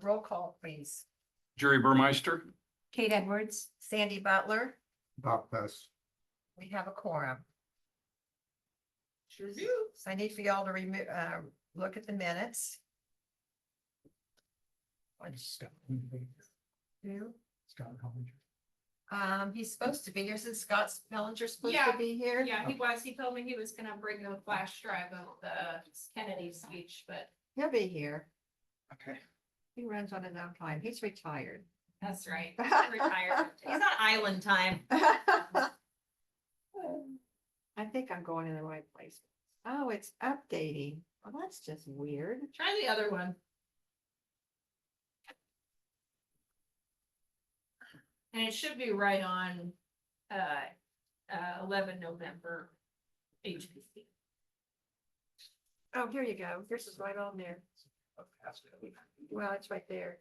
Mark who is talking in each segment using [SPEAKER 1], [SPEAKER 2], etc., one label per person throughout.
[SPEAKER 1] Roll call, please.
[SPEAKER 2] Jerry Burmeister.
[SPEAKER 3] Kate Edwards.
[SPEAKER 1] Sandy Butler,
[SPEAKER 4] Bob Best.
[SPEAKER 1] we have a quorum.
[SPEAKER 3] Sure do.
[SPEAKER 1] So I need for y'all to look at the minutes.
[SPEAKER 4] Scott.
[SPEAKER 1] Who?
[SPEAKER 4] Scott Hollinger.
[SPEAKER 1] He's supposed to be here. Since Scott Bellinger supposed
[SPEAKER 3] Yeah.
[SPEAKER 1] to be here.
[SPEAKER 3] Yeah, he was. He told me he was gonna bring the flash drive of the Kennedy speech, but
[SPEAKER 1] He'll be here.
[SPEAKER 4] Okay.
[SPEAKER 1] He runs on his own time. He's retired.
[SPEAKER 3] that's right. He's retired. He's on island time.
[SPEAKER 1] I think I'm going in the right place. Oh, it's updating. Well, that's just weird.
[SPEAKER 3] Try the other one. And it should be right on 11 November HPC.
[SPEAKER 1] Oh, here you go. This is right on there. Well, it's right there.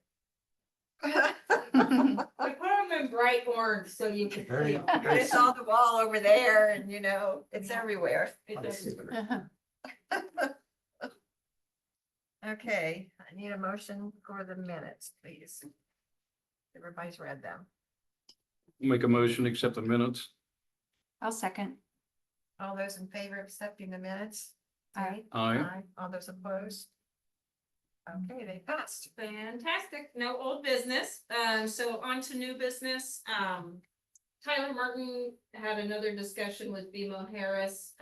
[SPEAKER 3] I put them in bright orange so you can
[SPEAKER 4] There
[SPEAKER 3] see
[SPEAKER 4] you
[SPEAKER 3] them.
[SPEAKER 4] go.
[SPEAKER 1] It's on the wall over there and it's everywhere.
[SPEAKER 3] It
[SPEAKER 4] I
[SPEAKER 3] does.
[SPEAKER 4] see.
[SPEAKER 1] Okay, I need a motion for the minutes, please. Everybody's read them.
[SPEAKER 2] Make a motion, to accept the minutes.
[SPEAKER 3] I'll second.
[SPEAKER 1] All those in favor of accepting the minutes?
[SPEAKER 3] Aye.
[SPEAKER 2] Aye.
[SPEAKER 1] All those opposed? Okay, they passed.
[SPEAKER 3] Fantastic. No old business. So on to new business. Tyler Martin had another discussion with BMO Harris.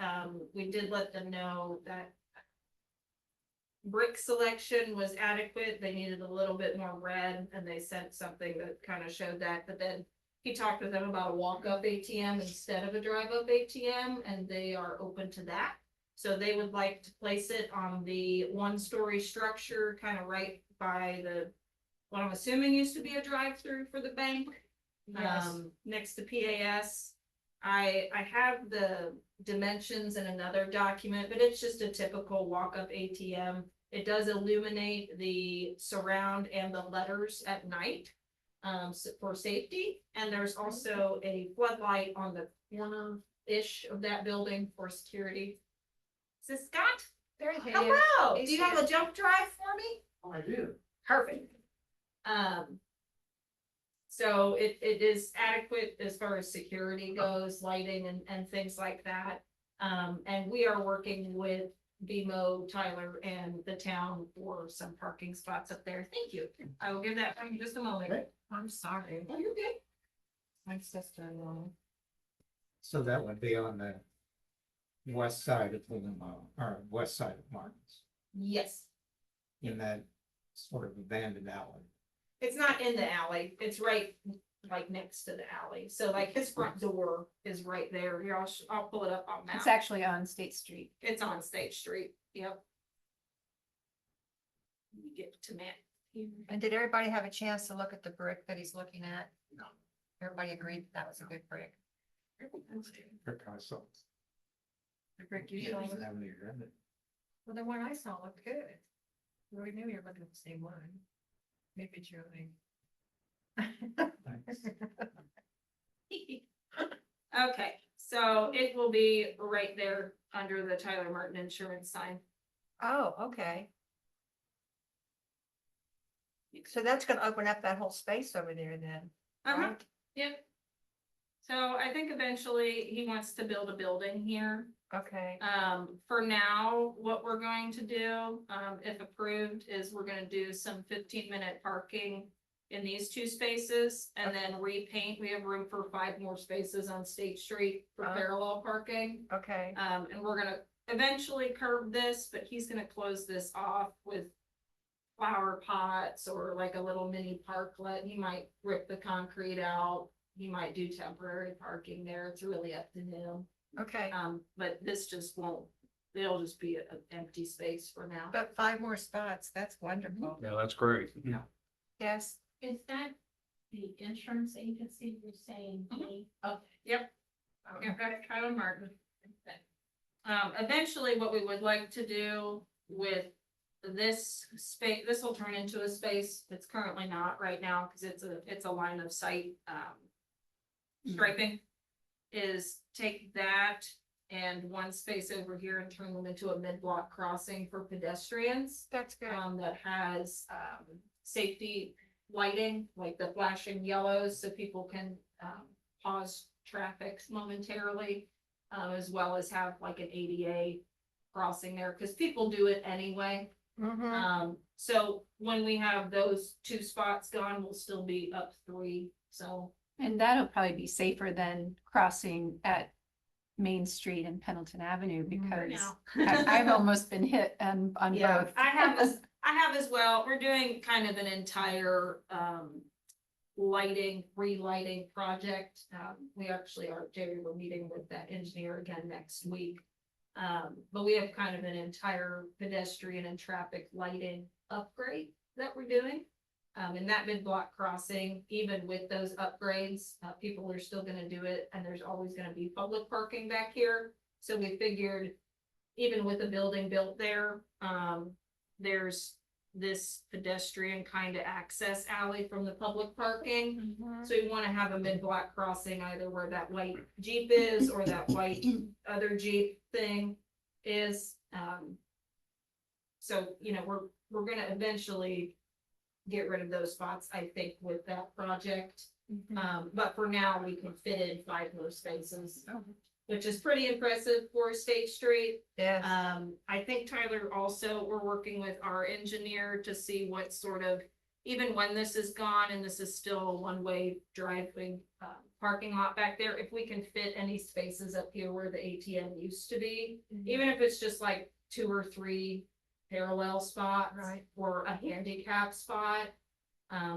[SPEAKER 3] We did let them know that brick selection was adequate. They needed a little bit more red, and they sent something that kind of showed that. But then he talked with them about a walk-up ATM instead of a drive-up ATM, and they are open to that. So they would like to place it on the one-story structure, kind of right by what I'm assuming used to be a drive-through for the bank. Next to PAS. I have the dimensions in another document, but it's just a typical walk-up ATM. It does illuminate the surround and the letters at night, for safety. And there's also a floodlight on the corner-ish of that building for security. Is this Scott?
[SPEAKER 1] There he is.
[SPEAKER 3] Hello,
[SPEAKER 1] He's
[SPEAKER 3] do you have
[SPEAKER 1] here.
[SPEAKER 3] a jump drive for me?
[SPEAKER 4] Oh, I do.
[SPEAKER 3] Perfect. So it is adequate as far as security goes, lighting and things like that. And we are working with BMO, Tyler, and the town for some parking spots up there. Thank you. I will give that in just a moment.
[SPEAKER 4] Okay.
[SPEAKER 1] I'm sorry.
[SPEAKER 3] Oh, you're good.
[SPEAKER 1] My sister-in-law.
[SPEAKER 4] So that would be on the west side of or west side of Martin's,
[SPEAKER 3] Yes.
[SPEAKER 4] in that sort of abandoned alley.
[SPEAKER 3] It's not in the alley. It's right like next to the alley. So like his front door is right there. Here, I'll pull it up on map.
[SPEAKER 5] It's actually on State Street.
[SPEAKER 3] It's on State Street. Yep. Let me get to Matt here.
[SPEAKER 1] And did everybody have a chance to look at the brick that he's looking at?
[SPEAKER 4] No.
[SPEAKER 1] Everybody agreed that was a good brick.
[SPEAKER 4] Rick, I saw.
[SPEAKER 1] The brick you
[SPEAKER 4] Yeah,
[SPEAKER 1] saw.
[SPEAKER 4] doesn't have any red in it.
[SPEAKER 1] Well, the one I saw looked good. We knew you were looking at the same one. Maybe it's your thing.
[SPEAKER 4] Thanks.
[SPEAKER 3] Okay, so it will be right there under the Tyler Martin insurance sign.
[SPEAKER 1] Oh, okay. So that's gonna open up that whole space over there then, right?
[SPEAKER 3] Yep. So I think eventually he wants to build a building here.
[SPEAKER 1] Okay,
[SPEAKER 3] For now, what we're going to do, if approved, is we're gonna do some 15-minute parking in these two spaces and then repaint. We have room for 5 more spaces on State Street for
[SPEAKER 1] Oh.
[SPEAKER 3] parallel parking.
[SPEAKER 1] okay,
[SPEAKER 3] And we're gonna eventually curb this, but he's gonna close this off with flower pots or like a little mini parklet. He might rip the concrete out. He might do temporary parking there. It's really up to him.
[SPEAKER 1] okay.
[SPEAKER 3] But this just won't, it'll just be an empty space for now.
[SPEAKER 1] But 5 more spots, that's wonderful.
[SPEAKER 2] Yeah, that's great.
[SPEAKER 1] Yes,
[SPEAKER 6] Is that the insurance agency you're saying?
[SPEAKER 3] Mhm.
[SPEAKER 6] Okay.
[SPEAKER 3] Yep. I've got Tyler Martin. Eventually, what we would like to do with this space, this will turn into a space that's currently not right now, because it's a line of sight, striping. Is take that and one space over here and turn them into a mid-block crossing for pedestrians.
[SPEAKER 1] that's good.
[SPEAKER 3] That has, safety lighting, like the flashing yellows, so people can, pause traffic momentarily. As well as have like an ADA crossing there, because people do it anyway. So when we have those 2 spots gone, we'll still be up 3, so.
[SPEAKER 5] And that'll probably be safer than crossing at Main Street and Pendleton Avenue because
[SPEAKER 3] now.
[SPEAKER 5] I've almost been hit on
[SPEAKER 3] Yeah,
[SPEAKER 5] both.
[SPEAKER 3] I have as well. We're doing kind of an entire, relighting project. We actually are, Jerry, we're meeting with that engineer again next week. But we have kind of an entire pedestrian and traffic lighting upgrade that we're doing. And that mid-block crossing, even with those upgrades, people are still gonna do it, and there's always gonna be public parking back here. So we figured, even with a building built there, there's this pedestrian kind of access alley from the public parking. So we wanna have a mid-block crossing either where that white Jeep is or that white other Jeep thing is. So, you know, we're gonna eventually get rid of those spots, I think, with that project. But for now, we can fit in 5 more spaces, which is pretty impressive for State Street.
[SPEAKER 1] Yes.
[SPEAKER 3] I think Tyler also, we're working with our engineer to see what sort of, even when this is gone and this is still a one-way driving, parking lot back there, if we can fit any spaces up here where the ATM used to be, even if it's just like 2 or 3 parallel spots.
[SPEAKER 1] Right.
[SPEAKER 3] Or a handicap spot,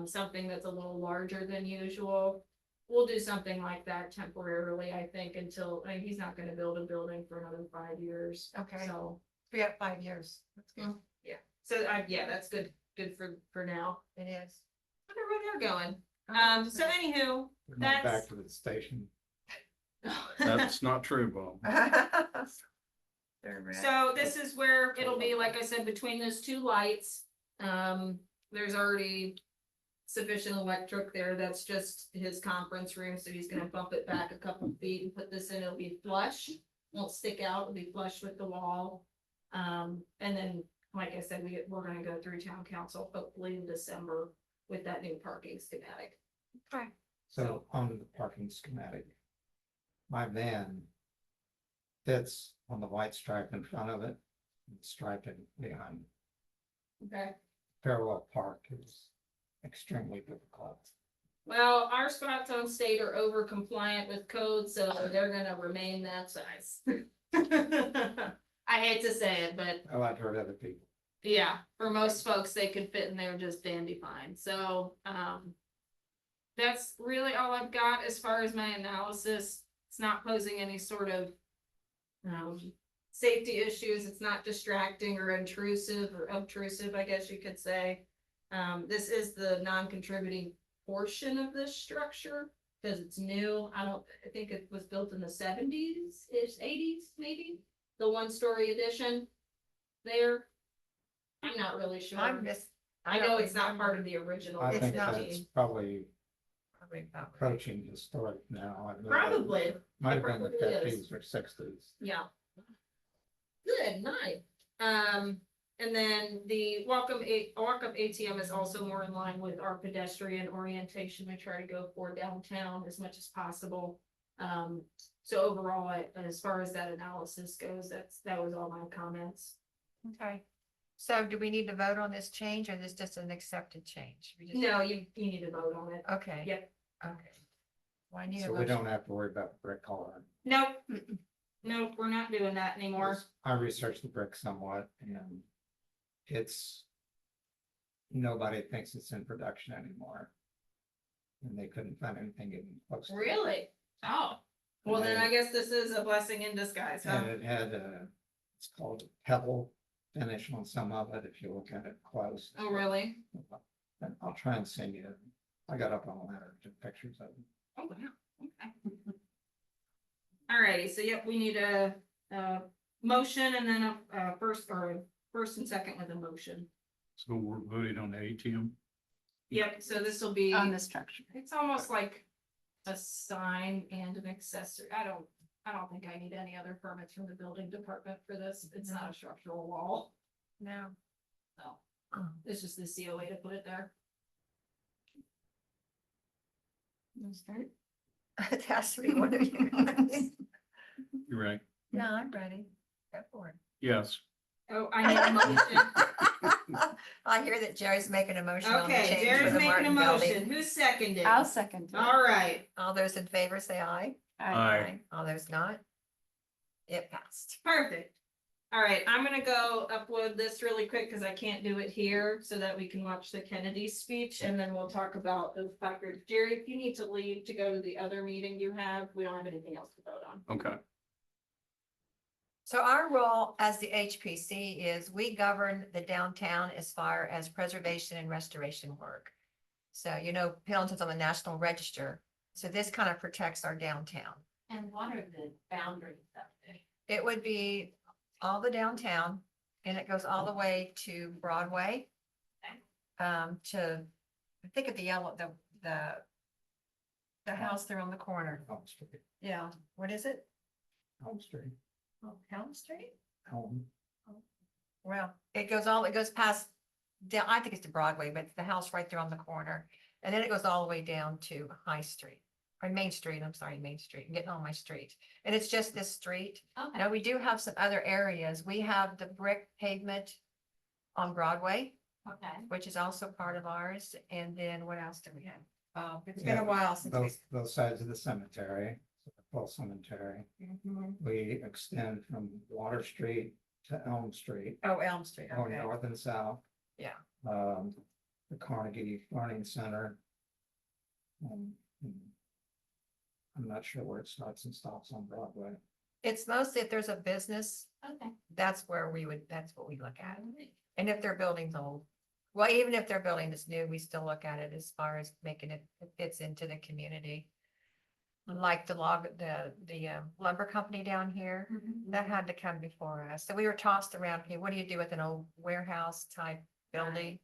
[SPEAKER 3] something that's a little larger than usual. We'll do something like that temporarily, I think, until, I mean, he's not gonna build a building for another 5 years.
[SPEAKER 1] Okay.
[SPEAKER 3] So,
[SPEAKER 1] We have 5 years. That's good.
[SPEAKER 3] so yeah, that's good for now.
[SPEAKER 1] It is.
[SPEAKER 3] Wonder where they're going. So anywhu,
[SPEAKER 4] We're not
[SPEAKER 3] That's-
[SPEAKER 4] back to the station.
[SPEAKER 2] That's not true, Bob.
[SPEAKER 3] so this is where it'll be, like I said, between those 2 lights. There's already sufficient electric there. That's just his conference room, so he's gonna bump it back a couple feet and put this in. It'll be flush, won't stick out, it'll be flush with the wall. And then, like I said, we're gonna go through town council hopefully in December with that new parking schematic.
[SPEAKER 1] Okay.
[SPEAKER 4] So on the parking schematic, my van fits on the white stripe in front of it, and striping behind.
[SPEAKER 3] Okay.
[SPEAKER 4] Parallel park is extremely difficult.
[SPEAKER 3] Well, our spots on state are over compliant with code, so they're gonna remain that size. I hate to say it, but
[SPEAKER 4] I like to hurt other people.
[SPEAKER 3] yeah, for most folks, they could fit in there just dandy fine, so, that's really all I've got as far as my analysis. It's not posing any sort of, safety issues, it's not distracting or intrusive or obtrusive, I guess you could say. This is the non-contributing portion of this structure, because it's new. I think it was built in the 70s, 80s, maybe, the 1-story addition there. I'm not really sure. I know it's not part of the original.
[SPEAKER 4] I
[SPEAKER 1] It's
[SPEAKER 4] think
[SPEAKER 1] not.
[SPEAKER 4] that's probably approaching historic now. I know that
[SPEAKER 3] Probably,
[SPEAKER 4] Might have been the
[SPEAKER 3] It probably is.
[SPEAKER 4] 50s or 60s.
[SPEAKER 3] yeah. Good night. And then the walk-up ATM is also more in line with our pedestrian orientation. We try to go for downtown as much as possible. So overall, as far as that analysis goes, that was all my comments.
[SPEAKER 1] Okay. So do we need to vote on this change, or is this just an accepted change? We just-
[SPEAKER 3] No, you need to vote on it.
[SPEAKER 1] Okay.
[SPEAKER 3] Yep.
[SPEAKER 1] Okay. Well, I need a
[SPEAKER 4] So we
[SPEAKER 1] motion.
[SPEAKER 4] don't have to worry about the brick color.
[SPEAKER 3] Nope. Nope, we're not doing that anymore.
[SPEAKER 4] I researched the brick somewhat and it's, nobody thinks it's in production anymore. And they couldn't find anything even close. to it.
[SPEAKER 3] Really? Oh, well then I guess this is a blessing in disguise, huh?
[SPEAKER 4] And it had it's called a pebble finish on some of it, if you look at it close.
[SPEAKER 3] Oh, really?
[SPEAKER 4] And I'll try and send you, I got up on a ladder, took pictures of it.
[SPEAKER 3] Oh, wow, okay. Alrighty, so yep, we need a motion and then a first and second with a motion.
[SPEAKER 2] So we're voting on the ATM.
[SPEAKER 3] Yep, so this will be,
[SPEAKER 5] On the structure.
[SPEAKER 3] it's almost like a sign and an accessory. I don't think I need any other permits from the building department for this. It's not a structural wall.
[SPEAKER 1] No.
[SPEAKER 3] So, It's just the COA to put it there.
[SPEAKER 1] It has to be one of you.
[SPEAKER 2] You're right.
[SPEAKER 1] Yeah, I'm ready. Go for it.
[SPEAKER 2] Yes.
[SPEAKER 3] Oh, I need a motion.
[SPEAKER 1] I hear that Jerry's making a motion on the
[SPEAKER 3] Okay,
[SPEAKER 1] change for
[SPEAKER 3] Jared's
[SPEAKER 1] the
[SPEAKER 3] making a
[SPEAKER 1] Martin building.
[SPEAKER 3] motion. Who's seconded?
[SPEAKER 5] I'll second. it.
[SPEAKER 3] All right,
[SPEAKER 1] All those in favor say aye.
[SPEAKER 2] Aye.
[SPEAKER 1] All those not? It passed.
[SPEAKER 3] perfect. All right, I'm gonna go upload this really quick because I can't do it here so that we can watch the Kennedy speech and then we'll talk about those placards. Jerry, if you need to leave to go to the other meeting you have, we don't have anything else to vote on.
[SPEAKER 2] Okay.
[SPEAKER 1] So our role as the HPC is we govern the downtown as far as preservation and restoration work. So, you know, Pendleton's on the National Register, so this kind of protects our downtown.
[SPEAKER 6] And what are the boundaries of it?
[SPEAKER 1] It would be all the downtown, and it goes all the way to Broadway. To, I think of the yellow, the house there on the corner.
[SPEAKER 4] Elm Street,
[SPEAKER 1] Yeah, what is it?
[SPEAKER 4] Elm Street,
[SPEAKER 1] Oh, Elm Street?
[SPEAKER 4] Elm.
[SPEAKER 1] Well, it goes past, down, I think it's to Broadway, but it's the house right there on the corner. And then it goes all the way down to High Street, or Main Street, I'm sorry, Main Street, I'm getting on my street. And it's just this street.
[SPEAKER 6] Okay.
[SPEAKER 1] Now, we do have some other areas. We have the brick pavement on Broadway,
[SPEAKER 6] Okay.
[SPEAKER 1] which is also part of ours. And then what else do we have? It's
[SPEAKER 4] Yeah,
[SPEAKER 1] been a while since we.
[SPEAKER 4] Both sides of the cemetery, the full cemetery.
[SPEAKER 1] Mhm.
[SPEAKER 4] We extend from Water Street to Elm Street,
[SPEAKER 1] Oh, Elm Street,
[SPEAKER 4] going
[SPEAKER 1] okay.
[SPEAKER 4] north and south.
[SPEAKER 1] Yeah.
[SPEAKER 4] The Carnegie Learning Center. I'm not sure where it starts and stops on Broadway.
[SPEAKER 1] It's mostly if there's a business,
[SPEAKER 6] Okay.
[SPEAKER 1] that's what we look at. And if their building's old, well, even if their building is new, we still look at it as far as making it fits into the community. Like the lumber company down here, that had to come before us. So we were tossed around, okay, what do you do with an old warehouse type building?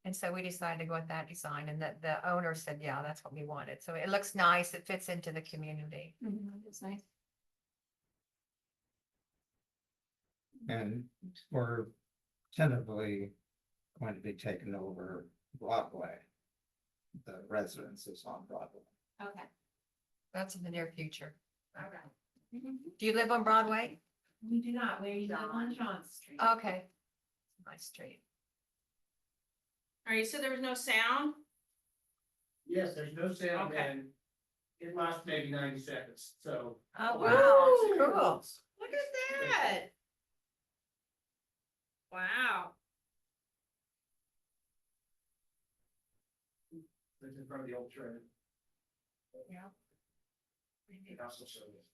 [SPEAKER 1] And so we decided to go with that design, and that the owner said, yeah, that's what we wanted. So it looks nice, it fits into the community.
[SPEAKER 5] It's nice.
[SPEAKER 4] And we're tentatively going to be taking over Broadway. The residences on Broadway.
[SPEAKER 6] Okay.
[SPEAKER 1] That's in the near future.
[SPEAKER 6] All right.
[SPEAKER 1] Do you live on Broadway?
[SPEAKER 6] We do not, we live on John Street.
[SPEAKER 1] Okay. Nice street.
[SPEAKER 3] All right, so there was no sound?
[SPEAKER 7] Yes, there's no sound
[SPEAKER 3] Okay.
[SPEAKER 7] and it lasts maybe 90 seconds, so.
[SPEAKER 1] Oh,
[SPEAKER 3] Woo!
[SPEAKER 1] wow, cool.
[SPEAKER 3] Look at that. Wow.
[SPEAKER 7] This is from the old train.
[SPEAKER 1] Yeah.
[SPEAKER 7] That's the service.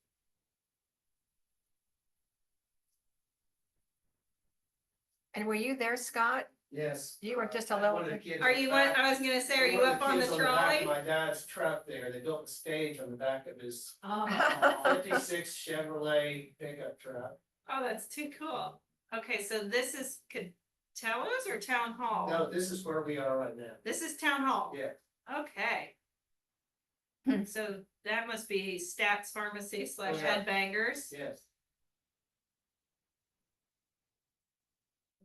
[SPEAKER 1] And were you there, Scott?
[SPEAKER 7] Yes.
[SPEAKER 1] You were just a
[SPEAKER 7] One
[SPEAKER 1] little
[SPEAKER 7] of the
[SPEAKER 1] bit-
[SPEAKER 7] kids
[SPEAKER 3] Are
[SPEAKER 7] in the
[SPEAKER 3] you,
[SPEAKER 7] back-
[SPEAKER 3] I was gonna say, are you
[SPEAKER 7] one of
[SPEAKER 3] up on the
[SPEAKER 7] kids back of
[SPEAKER 3] trolley?
[SPEAKER 7] My dad's truck there, they built a stage on the back of his
[SPEAKER 6] Oh.
[SPEAKER 7] 56 Chevrolet pickup truck.
[SPEAKER 3] Oh, that's too cool. Okay, so this is Catello's or Town Hall?
[SPEAKER 7] No, this is where we are right now.
[SPEAKER 3] This is Town Hall?
[SPEAKER 7] Yeah.
[SPEAKER 3] Okay.
[SPEAKER 5] Hmm.
[SPEAKER 3] So that must be Stats Pharmacy /
[SPEAKER 7] Oh, yeah.
[SPEAKER 3] Headbangers.
[SPEAKER 7] Yes.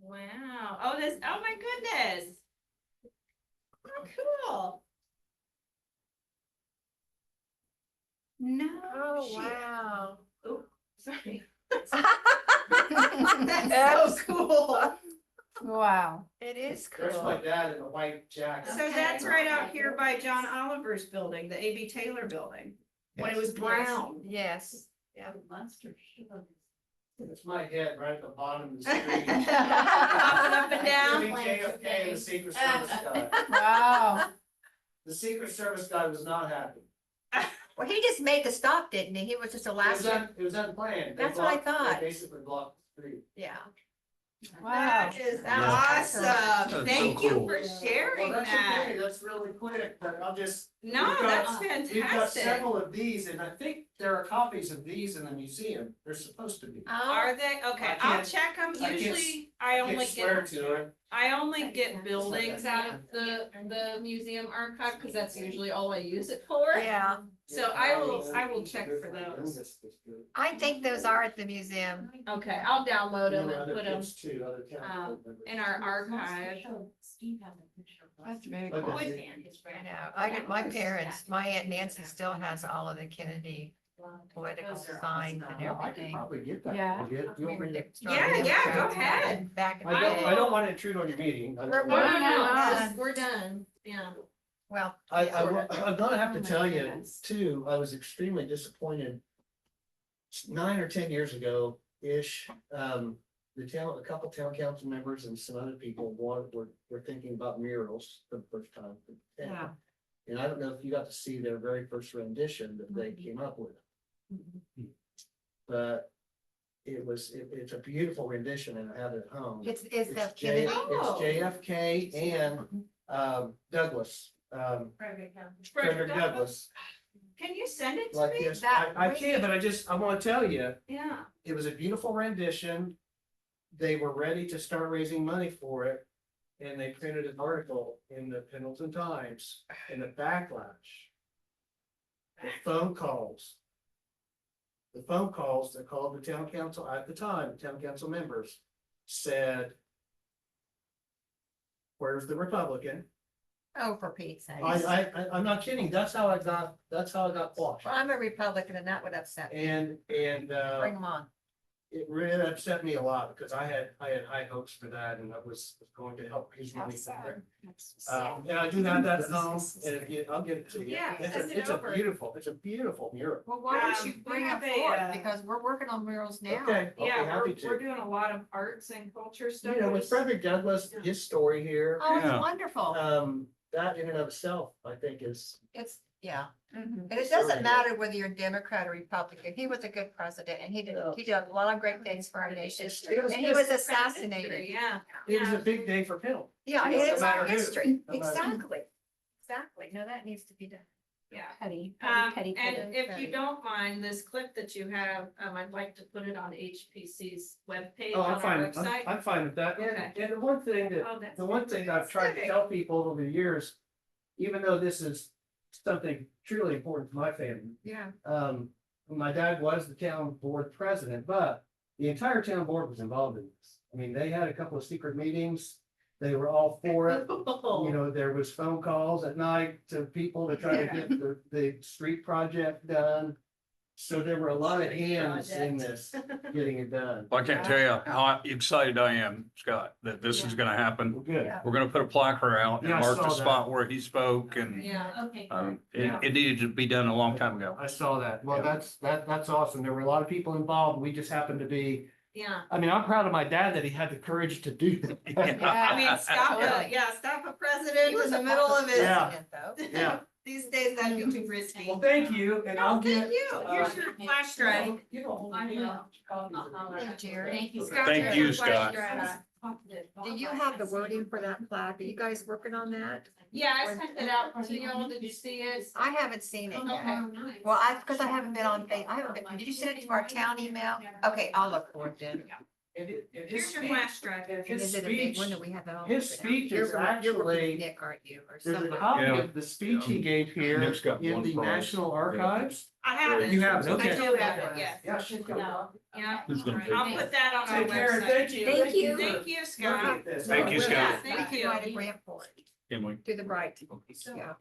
[SPEAKER 3] Wow. Oh, oh my goodness. Oh, cool. No.
[SPEAKER 1] Oh,
[SPEAKER 3] shit.
[SPEAKER 1] wow.
[SPEAKER 3] Oh, sorry.
[SPEAKER 1] That's
[SPEAKER 3] That's so cool.
[SPEAKER 5] Wow.
[SPEAKER 1] It is
[SPEAKER 7] There's my
[SPEAKER 1] cool.
[SPEAKER 7] dad in a white jacket.
[SPEAKER 3] So that's right out here by John Oliver's building, the A.B. Taylor building, when it
[SPEAKER 4] Yes.
[SPEAKER 3] was brown.
[SPEAKER 1] Yes.
[SPEAKER 6] Munster Sugar.
[SPEAKER 7] It's my head right at the bottom of the street.
[SPEAKER 3] Popping up and down.
[SPEAKER 7] Jimmy JFK and the Secret Service guy.
[SPEAKER 5] Wow.
[SPEAKER 7] The Secret Service guy was not happy.
[SPEAKER 1] Well, he just made the stop, didn't he? He was just a last.
[SPEAKER 7] It was unplanned. They
[SPEAKER 1] That's what I
[SPEAKER 7] blocked- they
[SPEAKER 1] thought.
[SPEAKER 7] Basically blocked the street.
[SPEAKER 1] Yeah.
[SPEAKER 5] Wow.
[SPEAKER 3] That is
[SPEAKER 1] That's
[SPEAKER 3] awesome. Thank
[SPEAKER 2] so
[SPEAKER 3] you
[SPEAKER 2] cool.
[SPEAKER 3] for sharing
[SPEAKER 7] Well, that's
[SPEAKER 3] that.
[SPEAKER 7] okay, that's really quick, but I'll just.
[SPEAKER 3] No,
[SPEAKER 7] we've got-
[SPEAKER 3] that's
[SPEAKER 7] We've got
[SPEAKER 3] fantastic.
[SPEAKER 7] several of these, and I think there are copies of these in the museum, they're supposed to be.
[SPEAKER 3] Are they? Okay,
[SPEAKER 7] I
[SPEAKER 3] I'll
[SPEAKER 7] can't-
[SPEAKER 3] check them.
[SPEAKER 7] I can't
[SPEAKER 3] Usually, I
[SPEAKER 7] I
[SPEAKER 3] only
[SPEAKER 7] can't swear
[SPEAKER 3] get,
[SPEAKER 7] to it.
[SPEAKER 3] I only get buildings out of the museum archive, cause that's usually all I use it for.
[SPEAKER 1] Yeah,
[SPEAKER 3] So I will check for those.
[SPEAKER 1] I think those are at the museum.
[SPEAKER 3] Okay, I'll download them
[SPEAKER 7] There were
[SPEAKER 3] and
[SPEAKER 7] other
[SPEAKER 3] put them
[SPEAKER 7] kids too, other town board members.
[SPEAKER 3] in our archive.
[SPEAKER 5] That's very
[SPEAKER 7] Okay.
[SPEAKER 5] cool.
[SPEAKER 1] I know, I get my parents, my Aunt Nancy still has all of the Kennedy political signs and
[SPEAKER 7] I could
[SPEAKER 1] everything.
[SPEAKER 7] probably get that.
[SPEAKER 5] Yeah.
[SPEAKER 7] You want me to-
[SPEAKER 3] Yeah, go ahead.
[SPEAKER 1] Back in the
[SPEAKER 7] I don't,
[SPEAKER 1] day.
[SPEAKER 7] I don't wanna intrude on your meeting. I-
[SPEAKER 1] We're-
[SPEAKER 3] No, no, no,
[SPEAKER 1] done.
[SPEAKER 3] we're done, yeah.
[SPEAKER 1] Well,
[SPEAKER 7] I,
[SPEAKER 1] yeah.
[SPEAKER 7] I'm gonna have
[SPEAKER 5] Oh
[SPEAKER 7] to
[SPEAKER 5] my
[SPEAKER 7] tell you
[SPEAKER 5] goodness.
[SPEAKER 7] too, I was extremely disappointed. 9 or 10 years ago-ish, a couple town council members and some other people were thinking about murals for the first time.
[SPEAKER 1] Yeah.
[SPEAKER 7] And I don't know if you got to see their very first rendition that they came up with. But it's a beautiful rendition and I have it at home.
[SPEAKER 1] It's the
[SPEAKER 7] It's
[SPEAKER 1] Kennedy.
[SPEAKER 3] Oh.
[SPEAKER 7] JFK and Douglas, Frederick Douglas.
[SPEAKER 3] Can you send it to
[SPEAKER 7] Like
[SPEAKER 3] me?
[SPEAKER 7] this,
[SPEAKER 1] that
[SPEAKER 7] I can, but I wanna tell you,
[SPEAKER 3] Yeah.
[SPEAKER 7] it was a beautiful rendition. They were ready to start raising money for it. And they printed an article in the Pendleton Times in the backlash. The phone calls. The phone calls that called the town council at the time, the town council members said. Where's the Republican?
[SPEAKER 1] Oh, for Pete's sake.
[SPEAKER 7] I'm not kidding. That's how I got quashed.
[SPEAKER 1] Well, I'm a Republican and that would upset me.
[SPEAKER 7] And
[SPEAKER 1] Bring them on.
[SPEAKER 7] it really upset me a lot because I had high hopes for that and I was going to help raise money for it. And I do have that at home and I'll give it to you.
[SPEAKER 3] Yeah,
[SPEAKER 7] It's
[SPEAKER 3] send it
[SPEAKER 7] it's a
[SPEAKER 3] over.
[SPEAKER 7] beautiful mural.
[SPEAKER 1] Well, why don't you
[SPEAKER 3] We
[SPEAKER 1] bring
[SPEAKER 3] have
[SPEAKER 1] it
[SPEAKER 3] a,
[SPEAKER 1] forward?
[SPEAKER 3] uh,
[SPEAKER 1] Because we're working on murals now.
[SPEAKER 7] Okay, I'll be
[SPEAKER 3] Yeah,
[SPEAKER 7] happy
[SPEAKER 3] we're
[SPEAKER 7] to.
[SPEAKER 3] doing a lot of arts and culture stuff.
[SPEAKER 7] You know, with Frederick Douglass, his story here,
[SPEAKER 1] Oh, it's
[SPEAKER 2] Yeah.
[SPEAKER 1] wonderful.
[SPEAKER 7] that in and of itself, I think is.
[SPEAKER 1] It's, yeah.
[SPEAKER 5] Mhm.
[SPEAKER 1] And it doesn't matter whether you're Democrat or Republican. He was a good president and he did a lot of great things for our nation.
[SPEAKER 7] It was
[SPEAKER 1] And he was assassinated.
[SPEAKER 3] Yeah.
[SPEAKER 7] It was a big day for Pill.
[SPEAKER 1] Yeah,
[SPEAKER 7] No
[SPEAKER 1] it's
[SPEAKER 7] matter
[SPEAKER 1] our
[SPEAKER 7] who.
[SPEAKER 1] history.
[SPEAKER 7] No matter who.
[SPEAKER 1] Exactly. Exactly. No, that needs to be done.
[SPEAKER 3] Yeah.
[SPEAKER 5] Petty,
[SPEAKER 3] And
[SPEAKER 5] petty.
[SPEAKER 3] if you don't mind, this clip that you have, I'd like to put it on HPC's webpage
[SPEAKER 7] Oh,
[SPEAKER 3] on
[SPEAKER 7] I'm fine,
[SPEAKER 3] our website.
[SPEAKER 7] I'm fine with that.
[SPEAKER 3] Okay.
[SPEAKER 7] And the one thing that
[SPEAKER 3] Oh, that's
[SPEAKER 7] the one thing I've tried to
[SPEAKER 3] specific.
[SPEAKER 7] tell people over the years, even though this is something truly important to my family.
[SPEAKER 1] Yeah.
[SPEAKER 7] My dad was the town board president, but the entire town board was involved in this. I mean, they had a couple of secret meetings. They were all for it. You know, there was phone calls at night to people to try to get the street project done. So there were a lot of hands in this, getting it done.
[SPEAKER 2] Well, I can't tell you how excited I am, Scott, that this is gonna happen.
[SPEAKER 7] Well, good.
[SPEAKER 2] We're gonna put a placard out and
[SPEAKER 7] Yeah, I
[SPEAKER 2] mark the
[SPEAKER 7] saw
[SPEAKER 2] spot where he spoke and
[SPEAKER 3] Yeah.
[SPEAKER 6] Okay.
[SPEAKER 2] it needed to be done a long time ago.
[SPEAKER 7] I saw that. Well,
[SPEAKER 2] Yeah.
[SPEAKER 7] that's awesome. There were a lot of people involved. We just happened to be,
[SPEAKER 3] Yeah.
[SPEAKER 7] I mean, I'm proud of my dad that he had the courage to do that.
[SPEAKER 3] I mean, stop a president
[SPEAKER 1] He was
[SPEAKER 3] in the
[SPEAKER 1] a
[SPEAKER 3] middle of his,
[SPEAKER 7] Yeah.
[SPEAKER 1] president, though.
[SPEAKER 7] Yeah.
[SPEAKER 3] these days that'd be too risky.
[SPEAKER 7] Well, thank you, and I'll
[SPEAKER 3] Thank
[SPEAKER 7] get.
[SPEAKER 3] you. Here's your flash drive.
[SPEAKER 7] You know,
[SPEAKER 1] Thank you, Jerry.
[SPEAKER 6] Thank you.
[SPEAKER 3] Scott,
[SPEAKER 2] Thank
[SPEAKER 3] here's
[SPEAKER 2] you,
[SPEAKER 3] your flash
[SPEAKER 2] Scott.
[SPEAKER 3] drive.
[SPEAKER 1] Do you have the wording for that plaque? Are you guys working on that?
[SPEAKER 3] Yeah, I sent it out to y'all. Did you see it?
[SPEAKER 1] I haven't seen it yet.
[SPEAKER 3] Okay.
[SPEAKER 1] Well, because I haven't been on, I haven't been, did you send it to our town email? Okay, I'll look for it then.
[SPEAKER 7] and his
[SPEAKER 3] Here's your
[SPEAKER 7] speech,
[SPEAKER 3] flash drive.
[SPEAKER 1] And
[SPEAKER 7] his
[SPEAKER 1] is it a big one
[SPEAKER 7] speech,
[SPEAKER 1] that we have it all?
[SPEAKER 7] his
[SPEAKER 1] written out?
[SPEAKER 7] speech is
[SPEAKER 1] You're working with
[SPEAKER 7] actually-
[SPEAKER 1] Nick, aren't you, or
[SPEAKER 7] there's a
[SPEAKER 1] somebody?
[SPEAKER 7] copy
[SPEAKER 2] Yeah.
[SPEAKER 7] of the speech he gave here
[SPEAKER 2] Nick's got
[SPEAKER 7] in
[SPEAKER 2] one
[SPEAKER 7] the
[SPEAKER 2] for us.
[SPEAKER 7] National Archives.
[SPEAKER 3] I have it.
[SPEAKER 7] You have it,
[SPEAKER 3] I
[SPEAKER 7] okay.
[SPEAKER 3] do have it, yes.
[SPEAKER 7] Yeah, she's got it.
[SPEAKER 3] Yeah.
[SPEAKER 2] Who's gonna
[SPEAKER 3] Alright,
[SPEAKER 2] take
[SPEAKER 3] I'll
[SPEAKER 2] it?
[SPEAKER 3] put that on our
[SPEAKER 7] Take care,
[SPEAKER 3] website.
[SPEAKER 7] thank you.
[SPEAKER 1] Thank you.
[SPEAKER 3] Thank you,
[SPEAKER 7] Look
[SPEAKER 3] Scott.
[SPEAKER 7] at this.
[SPEAKER 2] Thank you,
[SPEAKER 3] Yeah,
[SPEAKER 2] Scott.
[SPEAKER 3] thank
[SPEAKER 1] We
[SPEAKER 3] you.
[SPEAKER 1] Write a grant for it,
[SPEAKER 2] Can we?
[SPEAKER 1] through the Bright. Yeah.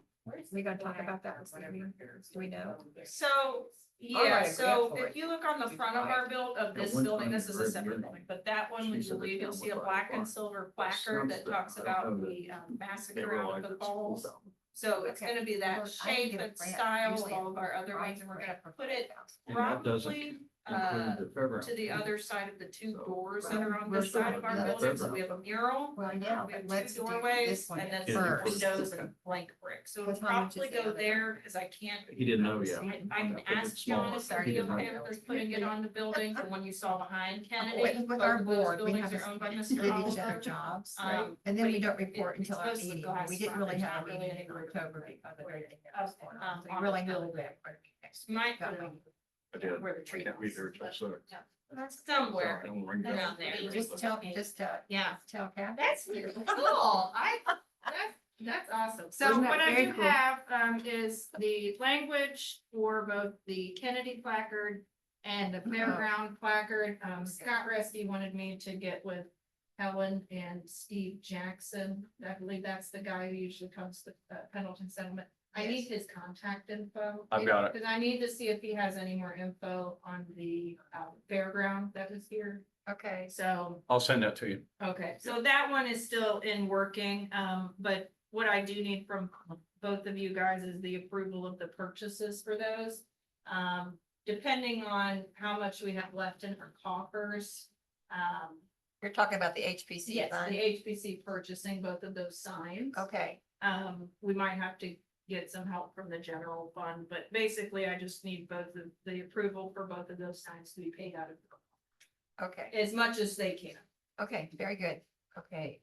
[SPEAKER 1] We gonna talk about that this evening? Do we know?
[SPEAKER 3] So,
[SPEAKER 1] I'll
[SPEAKER 3] yeah,
[SPEAKER 1] write a grant
[SPEAKER 3] so
[SPEAKER 1] for
[SPEAKER 3] if
[SPEAKER 1] it.
[SPEAKER 3] you look on the front of our this building, this is a separate building, but that one, when you leave, you'll see a black and silver placard that talks about the massacre out of the falls. So it's gonna be that shape and style of all of our other ones, and we're gonna put it probably to the other side of the two doors that are on this side of our building, so we have a mural.
[SPEAKER 1] Well, yeah,
[SPEAKER 3] We have
[SPEAKER 1] let's
[SPEAKER 3] two
[SPEAKER 1] do
[SPEAKER 3] doorways
[SPEAKER 1] this one
[SPEAKER 3] and then
[SPEAKER 2] Yeah.
[SPEAKER 3] some
[SPEAKER 1] first.
[SPEAKER 3] windows and blank brick, so it'll
[SPEAKER 1] Because how much is
[SPEAKER 3] probably
[SPEAKER 1] the
[SPEAKER 3] go
[SPEAKER 1] other
[SPEAKER 3] there, cause I can't.
[SPEAKER 2] He didn't know yet.
[SPEAKER 3] I can ask John if
[SPEAKER 1] Sorry.
[SPEAKER 3] he okay with putting it on the building from when you saw behind Kennedy.
[SPEAKER 1] With
[SPEAKER 3] both
[SPEAKER 1] our
[SPEAKER 3] of those
[SPEAKER 1] board, we
[SPEAKER 3] buildings
[SPEAKER 1] have
[SPEAKER 3] are owned by
[SPEAKER 1] to
[SPEAKER 3] Mr.
[SPEAKER 1] give each other
[SPEAKER 3] Oliver.
[SPEAKER 1] jobs,
[SPEAKER 3] Um,
[SPEAKER 1] and then we
[SPEAKER 3] but
[SPEAKER 1] don't report
[SPEAKER 3] it's
[SPEAKER 1] until our
[SPEAKER 3] supposed to
[SPEAKER 1] meeting.
[SPEAKER 3] glass
[SPEAKER 1] We didn't really
[SPEAKER 3] front,
[SPEAKER 1] have a
[SPEAKER 3] not
[SPEAKER 1] meeting
[SPEAKER 3] really
[SPEAKER 1] in October because of everything that was going on. So
[SPEAKER 3] on
[SPEAKER 1] we really
[SPEAKER 3] the
[SPEAKER 1] held
[SPEAKER 3] building.
[SPEAKER 1] back.
[SPEAKER 3] Might
[SPEAKER 1] Got
[SPEAKER 3] put
[SPEAKER 1] my-
[SPEAKER 3] it
[SPEAKER 2] I did.
[SPEAKER 6] Where the tree
[SPEAKER 2] Can't be
[SPEAKER 6] was.
[SPEAKER 2] there till six.
[SPEAKER 3] That's somewhere
[SPEAKER 2] So I don't ring that.
[SPEAKER 3] around there.
[SPEAKER 1] Just tell
[SPEAKER 3] Yeah,
[SPEAKER 1] Kat.
[SPEAKER 3] that's really cool. That's awesome. So
[SPEAKER 5] Isn't that
[SPEAKER 3] what I
[SPEAKER 5] very
[SPEAKER 3] do
[SPEAKER 5] cool?
[SPEAKER 3] have, is the language for both the Kennedy placard and the fairground placard. Scott Resky wanted me to get with Helen and Steve Jackson. I believe that's the guy who usually comes to Pendleton Settlement. I need his contact info.
[SPEAKER 2] I've got it.
[SPEAKER 3] Because I need to see if he has any more info on the fairground that was here.
[SPEAKER 1] Okay,
[SPEAKER 3] So,
[SPEAKER 2] I'll send that to you.
[SPEAKER 3] okay, so that one is still in working, but what I do need from both of you guys is the approval of the purchases for those. Depending on how much we have left in our coffers.
[SPEAKER 1] you're talking about the HPC
[SPEAKER 3] Yes, the
[SPEAKER 1] fund?
[SPEAKER 3] HPC purchasing both of those signs.
[SPEAKER 1] Okay,
[SPEAKER 3] We might have to get some help from the general fund, but basically I just need both of the approval for both of those signs to be paid out of
[SPEAKER 1] okay,
[SPEAKER 3] as much as they can.
[SPEAKER 1] okay, very good. Okay,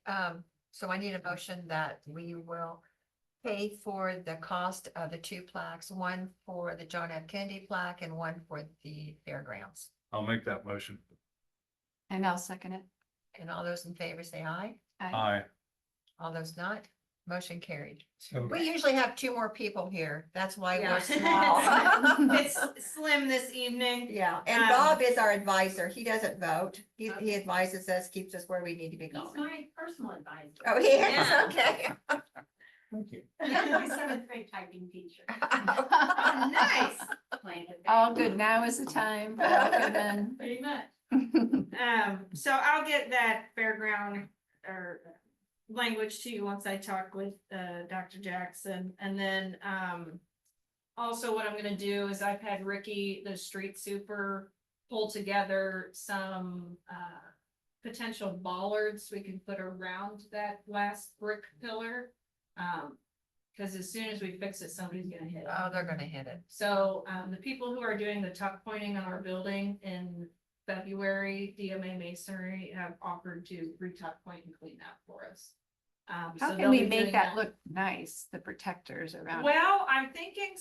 [SPEAKER 1] so I need a motion that we will pay for the cost of the two plaques, one for the John F. Kennedy plaque and one for the fairgrounds.
[SPEAKER 2] I'll make that motion.
[SPEAKER 5] And I'll second it.
[SPEAKER 1] And all those in favor say aye.
[SPEAKER 2] Aye.
[SPEAKER 1] All those not, motion carried.
[SPEAKER 4] So
[SPEAKER 1] We usually have two more people here. That's why
[SPEAKER 3] Yeah.
[SPEAKER 1] we're small.
[SPEAKER 3] It's slim this evening.
[SPEAKER 1] Yeah, and Bob is our advisor. He doesn't vote. He advises us, keeps us where we need to be
[SPEAKER 6] He's
[SPEAKER 1] going.
[SPEAKER 6] my personal advisor.
[SPEAKER 1] Oh, he is,
[SPEAKER 3] Yeah.
[SPEAKER 1] okay.
[SPEAKER 4] thank you.
[SPEAKER 6] My seventh grade typing teacher.
[SPEAKER 3] Nice.
[SPEAKER 6] Playing it
[SPEAKER 5] All
[SPEAKER 6] back.
[SPEAKER 5] good. Now is the time. All good then.
[SPEAKER 3] Pretty much. So I'll get that fairground or language to you once I talk with, Dr. Jackson. And then, also what I'm gonna do is I've had Ricky, the street super, pull together some, potential bollards we can put around that last brick pillar. Cause as soon as we fix it, somebody's gonna hit it.
[SPEAKER 1] Oh, they're gonna hit it.
[SPEAKER 3] So, the people who are doing the tuck pointing on our building in February, DMA Masonry have offered to re-tuck point and clean that for us. So
[SPEAKER 5] How
[SPEAKER 3] they'll
[SPEAKER 5] can we
[SPEAKER 3] be
[SPEAKER 5] make
[SPEAKER 3] doing
[SPEAKER 5] that look nice, the protectors around? it?
[SPEAKER 3] Well, I'm thinking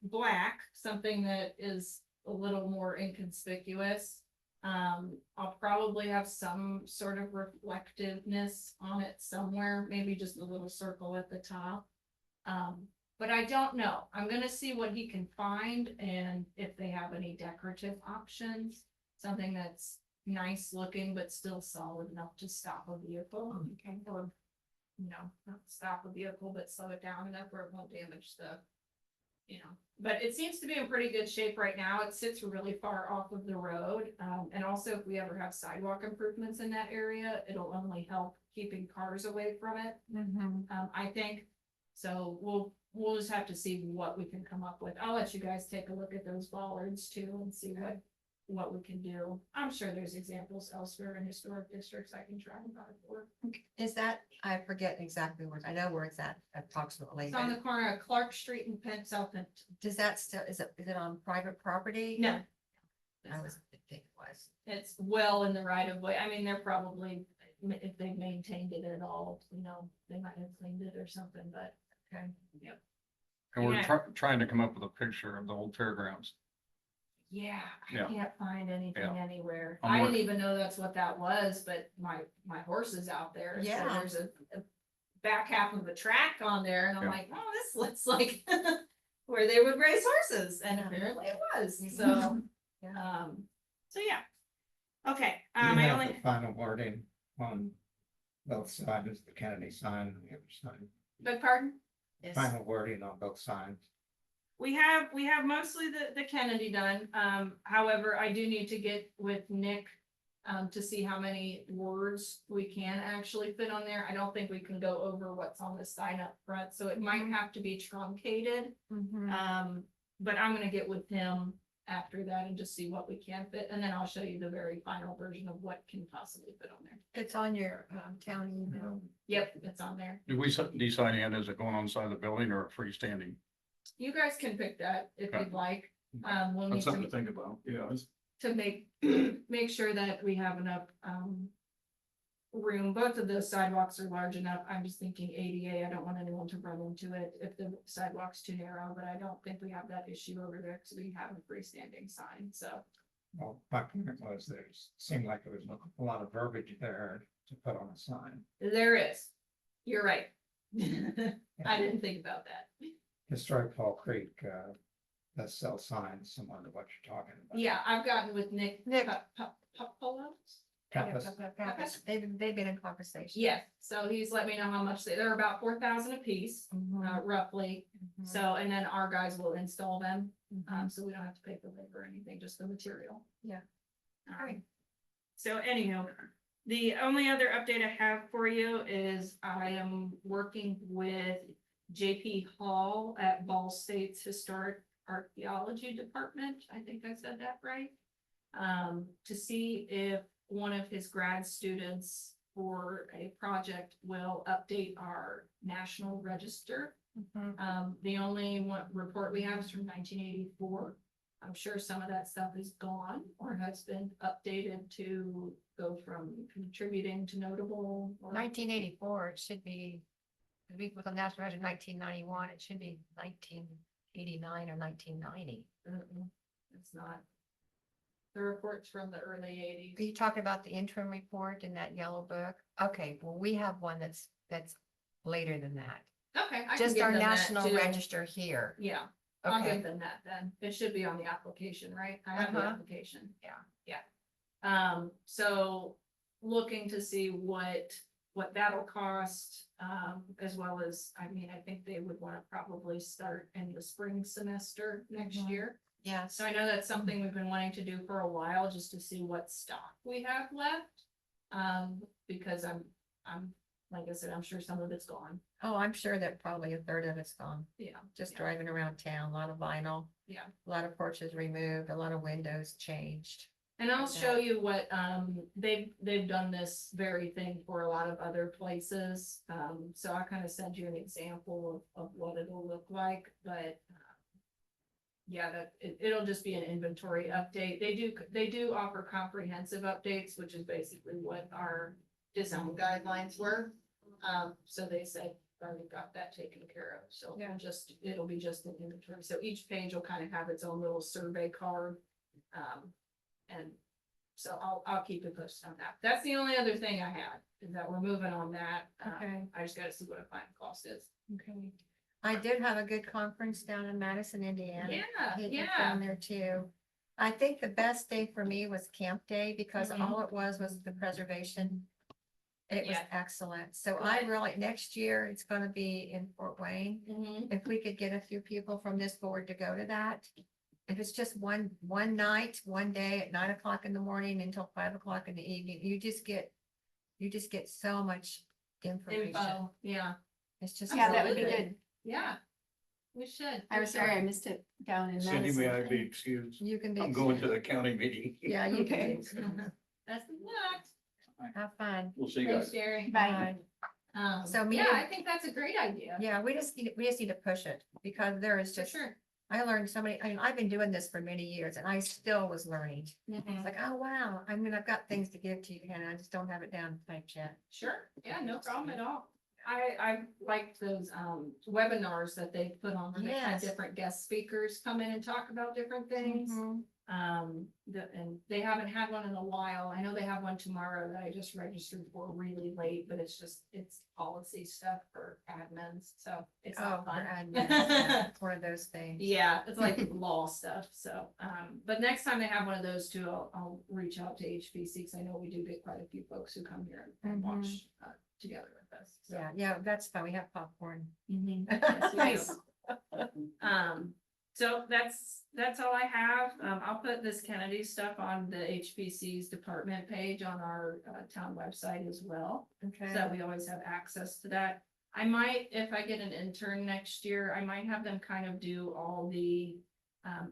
[SPEAKER 3] black, something that is a little more inconspicuous. I'll probably have some sort of reflectiveness on it somewhere, maybe just a little circle at the top. But I don't know. I'm gonna see what he can find and if they have any decorative options. Something that's nice looking, but still solid enough to stop a vehicle. Okay. Or, not stop a vehicle, but slow it down enough where it won't damage the. But it seems to be in pretty good shape right now. It sits really far off of the road. And also if we ever have sidewalk improvements in that area, it'll only help keeping cars away from it.
[SPEAKER 5] Mhm.
[SPEAKER 3] I think, so we'll just have to see what we can come up with. I'll let you guys take a look at those bollards too and see what we can do. I'm sure there's examples elsewhere in historic districts I can try and find for.
[SPEAKER 1] Is that, I forget exactly where, I know where it's at approximately.
[SPEAKER 3] It's on the
[SPEAKER 1] but
[SPEAKER 3] corner of Clark Street and South Penn.
[SPEAKER 1] Does that still, is it on private property?
[SPEAKER 3] No,
[SPEAKER 1] I was, I think it was.
[SPEAKER 3] it's well in the right of way. I mean, they're probably, if they maintained it at all, they might have cleaned it or something, but.
[SPEAKER 1] Okay.
[SPEAKER 2] And we're
[SPEAKER 3] Yeah.
[SPEAKER 2] trying to come up with a picture of the old fairgrounds.
[SPEAKER 3] Yeah, I
[SPEAKER 2] Yeah.
[SPEAKER 3] can't find anything
[SPEAKER 2] Yeah.
[SPEAKER 3] anywhere.
[SPEAKER 2] I'm
[SPEAKER 3] I didn't
[SPEAKER 2] working-
[SPEAKER 3] even know that's what that was, but my horse is out there. so
[SPEAKER 1] Yeah.
[SPEAKER 3] There's a back half of a track on there and I'm
[SPEAKER 2] Yeah.
[SPEAKER 3] like, oh, this looks like where they would raise horses and apparently it was, so,
[SPEAKER 1] Yeah.
[SPEAKER 3] so yeah. Okay,
[SPEAKER 4] You
[SPEAKER 3] I
[SPEAKER 4] have
[SPEAKER 3] only,
[SPEAKER 4] the final wording on both sides, the Kennedy sign and the other side.
[SPEAKER 3] beg pardon? Yes.
[SPEAKER 4] Final wording on both sides.
[SPEAKER 3] We have mostly the Kennedy done. However, I do need to get with Nick to see how many words we can actually fit on there. I don't think we can go over what's on the sign up front, so it might have to be truncated.
[SPEAKER 5] Mhm.
[SPEAKER 3] But I'm gonna get with him after that and just see what we can fit, and then I'll show you the very final version of what can possibly fit on there.
[SPEAKER 1] It's on your town email.
[SPEAKER 3] Yep, it's on there.
[SPEAKER 2] Do we decide, and is it going on the side of the building or freestanding?
[SPEAKER 3] You guys can pick that if
[SPEAKER 2] Okay.
[SPEAKER 3] you'd like. We'll need
[SPEAKER 2] That's something
[SPEAKER 3] to
[SPEAKER 2] to think about, yeah.
[SPEAKER 3] to make sure that we have enough, room. Both of those sidewalks are large enough. I'm just thinking ADA. I don't want anyone to run into it if the sidewalk's too narrow, but I don't think we have that issue over there because we have a freestanding sign, so.
[SPEAKER 4] Well, my point was there's, seemed like there was a lot of verbiage there to put on a sign.
[SPEAKER 3] There is. You're right. I didn't think about that.
[SPEAKER 4] Historic Fall Creek, does sell signs similar to what you're talking about.
[SPEAKER 3] Yeah, I've gotten with Nick.
[SPEAKER 1] Nick.
[SPEAKER 3] Polos?
[SPEAKER 4] Campus.
[SPEAKER 1] They've been in conversation.
[SPEAKER 3] Yeah, so he's let me know how much they're about 4,000 a piece, roughly.
[SPEAKER 1] Mhm.
[SPEAKER 3] So, and then our guys will install them,
[SPEAKER 1] Mhm.
[SPEAKER 3] so we don't have to pay for labor or anything, just the material.
[SPEAKER 1] Yeah.
[SPEAKER 3] All right. So anyhow, the only other update I have for you is I am working with JP Hall at Ball State's Historic Archaeology Department. I think I said that right. To see if one of his grad students for a project will update our national register.
[SPEAKER 1] Mhm.
[SPEAKER 3] The only one report we have is from 1984. I'm sure some of that stuff is gone or has been updated to go from contributing to notable. Or
[SPEAKER 1] 1984, it should be, the week with the national register 1991, it should be 1989 or 1990.
[SPEAKER 3] It's not. The report's from the early
[SPEAKER 1] Are
[SPEAKER 3] '80s.
[SPEAKER 1] you talking about the interim report in that yellow book? Okay, well, we have one that's later than that.
[SPEAKER 3] Okay. I can
[SPEAKER 1] Just
[SPEAKER 3] give
[SPEAKER 1] our
[SPEAKER 3] them that
[SPEAKER 1] national
[SPEAKER 3] too.
[SPEAKER 1] register here.
[SPEAKER 3] Yeah, I'll
[SPEAKER 1] Okay,
[SPEAKER 3] give them that then. It should be on the application, right? I have the
[SPEAKER 1] Uh-huh.
[SPEAKER 3] application.
[SPEAKER 1] Yeah.
[SPEAKER 3] So looking to see what that'll cost, as well as, I mean, I think they would want to probably start in the spring semester next
[SPEAKER 1] Mhm.
[SPEAKER 3] year.
[SPEAKER 1] yes.
[SPEAKER 3] So I know that's something we've been wanting to do for a while, just to see what stock we have left. Because I'm, like I said, I'm sure some of it's gone.
[SPEAKER 1] Oh, I'm sure that probably a third of it's gone.
[SPEAKER 3] Yeah.
[SPEAKER 1] Just
[SPEAKER 3] Yeah.
[SPEAKER 1] driving around town, a lot of vinyl.
[SPEAKER 3] Yeah.
[SPEAKER 1] A lot of porches removed, a lot of windows changed.
[SPEAKER 3] And I'll
[SPEAKER 1] like
[SPEAKER 3] show
[SPEAKER 1] that.
[SPEAKER 3] you what, they've done this very thing for a lot of other places. So I'll kind of send you an example of what it'll look like, but. Yeah, it'll just be an inventory update. They do offer comprehensive updates, which is basically what our design guidelines were. So they said, already got that taken care of, so
[SPEAKER 1] Yeah.
[SPEAKER 3] it'll be just an inventory. So each page will kind of have its own little survey card. And so I'll keep it posted on that. That's the only other thing I had, is that we're moving on that.
[SPEAKER 1] Okay.
[SPEAKER 3] I just gotta see what a final cost is.
[SPEAKER 1] Okay. I did have a good conference down in Madison, Indiana.
[SPEAKER 3] Yeah,
[SPEAKER 1] He was
[SPEAKER 3] yeah.
[SPEAKER 1] down there too. I think the best day for me was camp day because
[SPEAKER 3] Mhm.
[SPEAKER 1] all it was the preservation. It was
[SPEAKER 3] Yeah.
[SPEAKER 1] excellent. So I
[SPEAKER 3] Good.
[SPEAKER 1] really, next year, it's gonna be in Fort Wayne.
[SPEAKER 3] Mhm.
[SPEAKER 1] If we could get a few people from this board to go to that. If it's just one night, one day at 9 o'clock in the morning until 5 o'clock in the evening, you just get so much information.
[SPEAKER 3] Info, yeah.
[SPEAKER 1] It's just.
[SPEAKER 5] Yeah, that would be
[SPEAKER 3] Absolutely.
[SPEAKER 5] good.
[SPEAKER 3] Yeah. We should.
[SPEAKER 5] I was sorry I missed it down in
[SPEAKER 2] Cindy, may I
[SPEAKER 5] Madison.
[SPEAKER 2] be excused?
[SPEAKER 1] You can be.
[SPEAKER 2] I'm going to the county meeting.
[SPEAKER 1] Yeah, you
[SPEAKER 5] Okay.
[SPEAKER 1] can.
[SPEAKER 3] That's not.
[SPEAKER 1] Have fun.
[SPEAKER 2] We'll see you
[SPEAKER 3] Thanks,
[SPEAKER 2] guys.
[SPEAKER 3] Jerry.
[SPEAKER 5] Bye.
[SPEAKER 1] So me
[SPEAKER 3] Yeah,
[SPEAKER 1] and-
[SPEAKER 3] I think that's a great idea.
[SPEAKER 1] Yeah, we just need to push it because there is
[SPEAKER 3] For
[SPEAKER 1] just,
[SPEAKER 3] sure.
[SPEAKER 1] I learned so many, I mean, I've been doing this for many years and I still was learning.
[SPEAKER 3] Mm-hmm.
[SPEAKER 1] It's like, oh, wow. I mean, I've got things to give to you, Hannah. I just don't have it down typed yet.
[SPEAKER 3] Sure, yeah, no problem at all. I liked those webinars that they put on, where they had
[SPEAKER 1] Yes.
[SPEAKER 3] different guest speakers come in and talk about different things.
[SPEAKER 1] Mhm.
[SPEAKER 3] And they haven't had one in a while. I know they have one tomorrow that I just registered for really late, but it's policy stuff for admins, so it's
[SPEAKER 1] Oh,
[SPEAKER 3] not
[SPEAKER 1] for
[SPEAKER 3] fun.
[SPEAKER 1] admins, yeah, it's one of those things.
[SPEAKER 3] Yeah, it's like law stuff, so, but next time they have one of those too, I'll reach out to HBC, cause I know we do get quite a few folks who come here and
[SPEAKER 1] Mhm.
[SPEAKER 3] watch, together with us. so.
[SPEAKER 1] Yeah, that's fun. We have popcorn.
[SPEAKER 3] Mhm. Yes, we do.
[SPEAKER 5] Nice.
[SPEAKER 3] So that's all I have. I'll put this Kennedy stuff on the HBC's department page on our town website as well.
[SPEAKER 1] Okay.
[SPEAKER 3] So we always have access to that. I might, if I get an intern next year, I might have them kind of do all the,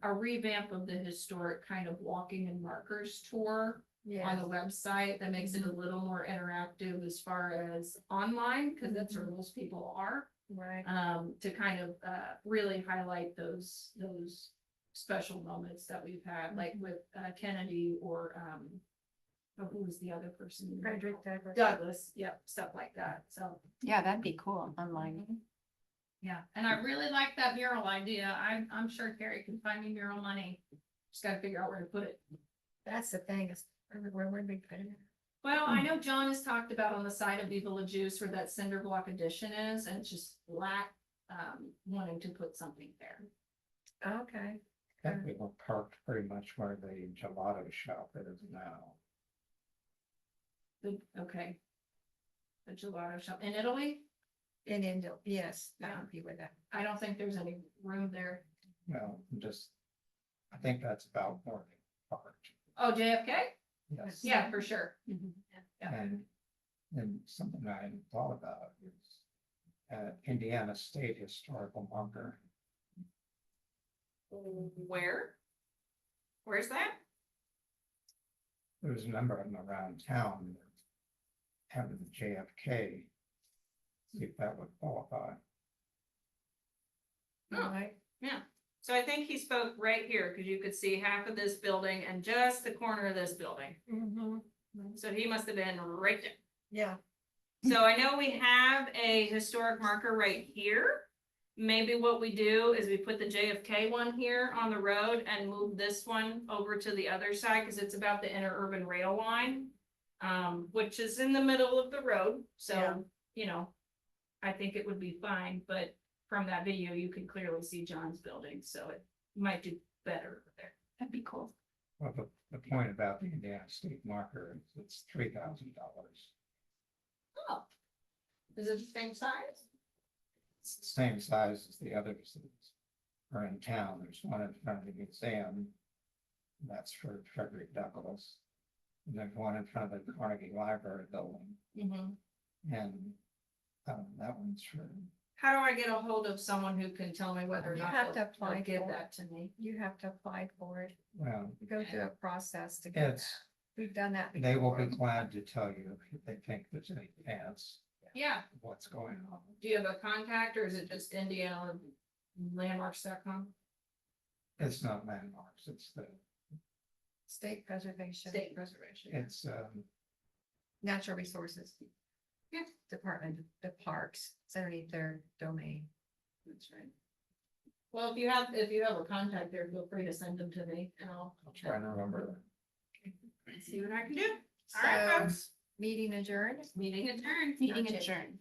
[SPEAKER 3] a revamp of the historic kind of walking and markers tour on
[SPEAKER 1] Yeah,
[SPEAKER 3] the website. That makes it a little more interactive as far as online, because that's where most people are.
[SPEAKER 1] right.
[SPEAKER 3] To kind of really highlight those special moments that we've had, like with Kennedy or oh, who was the other person?
[SPEAKER 1] Frederick Douglass.
[SPEAKER 3] Douglas, yep, stuff like that, so.
[SPEAKER 5] Yeah, that'd be cool online.
[SPEAKER 6] Yeah, and I really like that mural idea. I'm sure Carrie can find me mural money. Just gotta figure out where to put it.
[SPEAKER 1] That's the thing, is where would we put it?
[SPEAKER 3] Well, I know John has talked about on the side of Viva La Juice where that cinder block addition is, and it's just flat, wanting to put something there.
[SPEAKER 1] Okay.
[SPEAKER 4] I think we were parked pretty much where the gelato shop is now.
[SPEAKER 3] Okay. The gelato shop in Italy,
[SPEAKER 1] In Indo, yes, that would be where that.
[SPEAKER 3] I don't think there's any room there.
[SPEAKER 4] Well, just, I think that's about where they parked.
[SPEAKER 3] Oh, JFK?
[SPEAKER 4] Yes.
[SPEAKER 3] Yeah, for sure.
[SPEAKER 5] Mhm.
[SPEAKER 3] Yeah.
[SPEAKER 4] And something I hadn't thought about is Indiana State Historical Marker.
[SPEAKER 3] Where? Where's that?
[SPEAKER 4] There's a number of them around town that having the JFK. See if that would qualify.
[SPEAKER 3] Oh.
[SPEAKER 1] Right.
[SPEAKER 3] So I think he spoke right here, because you could see half of this building and just the corner of this building.
[SPEAKER 1] Mm-hmm.
[SPEAKER 3] So he must have been right there.
[SPEAKER 1] Yeah,
[SPEAKER 3] So I know we have a historic marker right here. Maybe what we do is we put the JFK one here on the road and move this one over to the other side, because it's about the interurban rail line. Which is in the middle of the road,
[SPEAKER 1] Yeah.
[SPEAKER 3] so, you know, I think it would be fine, but from that video, you can clearly see John's building, so it might do better over there.
[SPEAKER 5] That'd be cool.
[SPEAKER 4] Well, the point about the Indiana State Marker is it's $3,000.
[SPEAKER 3] Oh. Is it the same size?
[SPEAKER 4] It's the same size as the others that are in town. There's one in front of the museum. That's for Frederick Douglass. And there's one in front of the Carnegie Library building,
[SPEAKER 3] Mm-hmm.
[SPEAKER 4] and that one's for,
[SPEAKER 3] How do I get a hold of someone who can tell me whether or
[SPEAKER 1] You
[SPEAKER 3] not
[SPEAKER 1] have to
[SPEAKER 3] they'll
[SPEAKER 1] apply
[SPEAKER 3] give
[SPEAKER 1] for it.
[SPEAKER 3] that to me?
[SPEAKER 1] you have to apply for it.
[SPEAKER 4] well,
[SPEAKER 1] You go through a process to get
[SPEAKER 4] it's,
[SPEAKER 1] that. We've done that before.
[SPEAKER 4] they will be glad to tell you if they think there's any chance
[SPEAKER 3] Yeah,
[SPEAKER 4] of what's going on.
[SPEAKER 3] do you have a contact, or is it just Indiana landmarks.com?
[SPEAKER 4] It's not landmarks, it's
[SPEAKER 1] State preservation.
[SPEAKER 3] State preservation.
[SPEAKER 4] it's,
[SPEAKER 1] Natural resources.
[SPEAKER 3] Yeah.
[SPEAKER 1] Department, the parks, it's underneath their domain.
[SPEAKER 3] That's right. Well, if you have a contact there, feel free to send them to me, and I'll
[SPEAKER 4] trying to remember.
[SPEAKER 3] see what I can do. All right,
[SPEAKER 1] So,
[SPEAKER 3] folks,
[SPEAKER 1] meeting adjourned.
[SPEAKER 3] meeting adjourned.
[SPEAKER 5] Meeting
[SPEAKER 3] Gotcha.
[SPEAKER 5] adjourned.